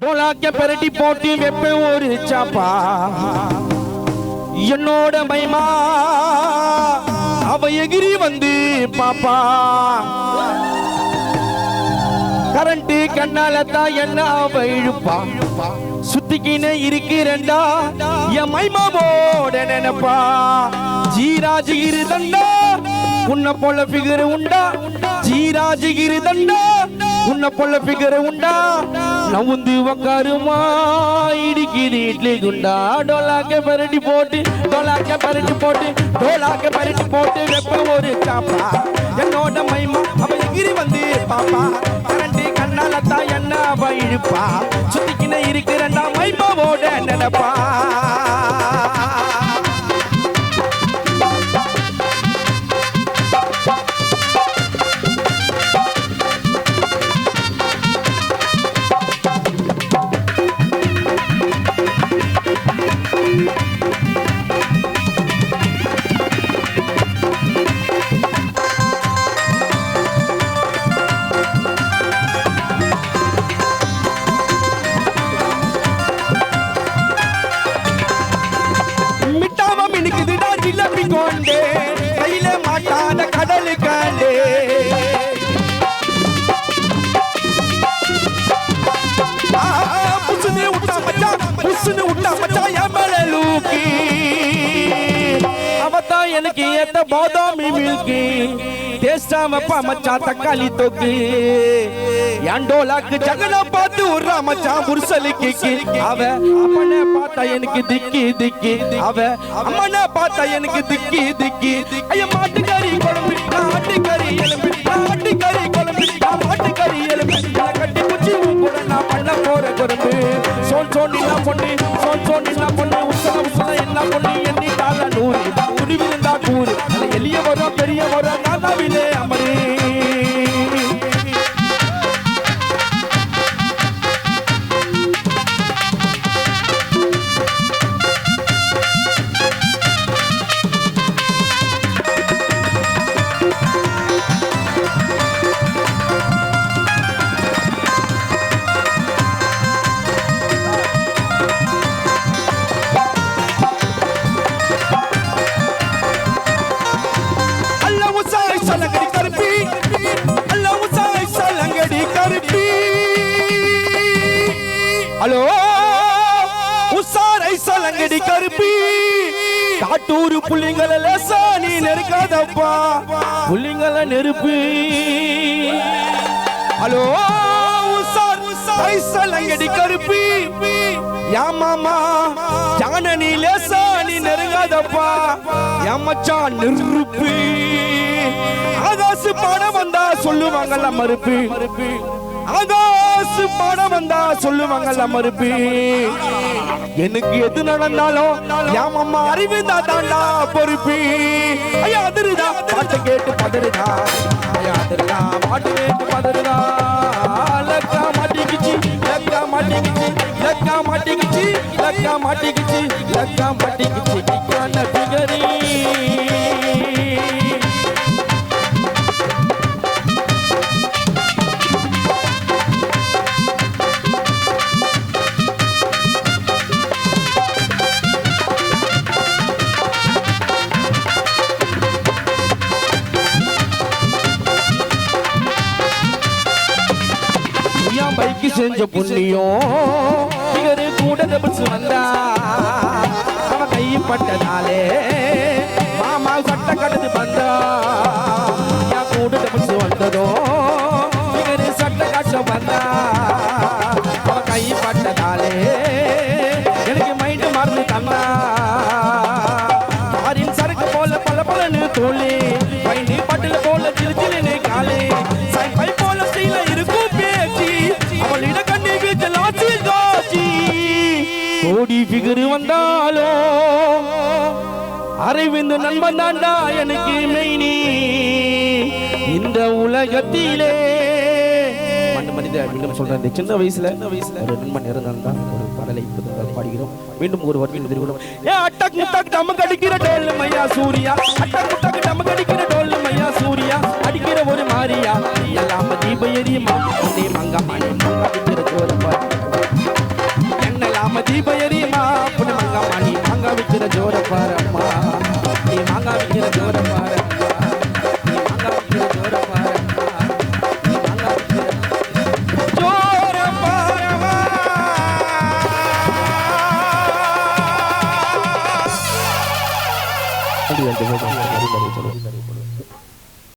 டோலாக்க பெரட்டி போட்டு வெப்ப ஒரு சாப்பா என்னோட மைமா அவ எகிரி வந்து பாப்பா கரண்ட் கண்ணால தான் என்ன அவ இழுப்பா சுத்திக்கினே இருக்கிறண்டா என் மைமாவோட நினைப்பா ஜீராஜிகிரி தண்டா உன்னை போல ஃபிகர் உண்டா ஜீராஜிகிரி தண்டா உன்னை போல ஃபிகர் உண்டா நவுந்து உக்காருமா இடிக்கிது இட்லி குண்டா டோலாக்க பரட்டி போட்டு டோலாக்க பரட்டி போட்டு டோலாக்க பரட்டி போட்டு வெப்ப ஒரு சாப்பா என்னோட மைமா அவ எகிரி வந்து பாப்பா கரண்டி கண்ணால தான் என்ன அவ இழுப்பா சுத்திக்கின இருக்கிறண்டா மைமாவோட நினைப்பா கையில மாட்டாத கடலு காண்டே புசுன்னு விட்டா மச்சா என் மேல லூக்கி அவதான் எனக்கு ஏத்த பாதாமி மில்கி டேஸ்டா வைப்பா மச்சா தக்காளி தொக்கு ஏண்டோலாக்கு ஜகன பார்த்து உர்றா மச்சா முர்சலிக்கு அவ அம்மனை பார்த்தா எனக்கு திக்கி அவ அம்மனை பார்த்தா எனக்கு திக்கி ஐயா மாட்டுக்கறி குழம்பு ஆட்டுக்கறி எலும்பு ஆட்டுக்கறி குழம்பு ஆட்டுக்கறி எலும்பு கட்டி குச்சி கூட நான் பண்ண போற குழம்பு சோன் என்ன பொண்ணு உசல என்ன பொண்ணு எண்ணிட்டால 100 உருவிருந்தா கூறு எளிய வரும் பெரிய வரும் நானாவிலே அமரே ஹலோ உசாரை சலங்கடி கருப்பி காட்டூரு புள்ளிங்கள லேசா நீ நெருக்காதப்பா புள்ளிங்கள நெருப்பு ஹலோ உசாரை சலங்கடி கருப்பி யா மாமா ஜான நீ லேசா நீ நெருங்காதப்பா யா மச்சான் நெருப்பு ஆகாசு பாட வந்தா சொல்லுவாங்கல்ல மறுப்பு ஆகாசு பாடம் வந்தா சொல்லுவாங்கல்ல மறுப்பு எனக்கு எது நடந்தாலும் என் அம்மா அறிவுதா தாண்டா பொறுப்பு ஐயா அதிருதா பாட்டு கேட்டு பதறுதா ஐயா அதிருதா பாட்டு கேட்டு பதறுதா லக்கா மாட்டிக்கிச்சு கிக்கான பிகரி பைக்கு செஞ்ச புண்ணியம் இவரு கூட தபிச்சு வந்தா அவன் கைப்பட்டதாலே மாமா சட்ட கடந்து வந்தா என் கூட தபிச்சு வந்ததோ இவரு சட்ட காட்ட வந்தா அவன் கைப்பட்டதாலே எனக்கு மைண்டு மறந்து தந்தா ஆரின் சரக்கு போல பல பலன்னு தோழி பைண்டி பட்டுல போல சிறு சிறுன்னு காலே பை போல ஸ்டைல இருக்கும் பேச்சு அவளிட கண்ணி வீட்டில் ஆச்சு கோடி ஃபிகர் வந்தாலோ அரைவிந்து நண்பன் தாண்டா எனக்கு மெய்னி இந்த உலகத்திலே மனித சொல்றேன் சின்ன வயசுல ஒரு நண்பன் இருந்தான் ஒரு பாடலை பாடுகிறோம் மீண்டும் ஒரு வருடம் எதிர்கொள்ளும் அட்டக் முட்டக் நமக்கு அடிக்கிற டோல் மையா சூர்யா அட்டக் முட்டக் நமக்கு அடிக்கிற டோல் மையா சூர்யா அடிக்கிற ஒரு மாரியா எல்லாம் தீப எரியுமா மங்கா மங்கா Thank you.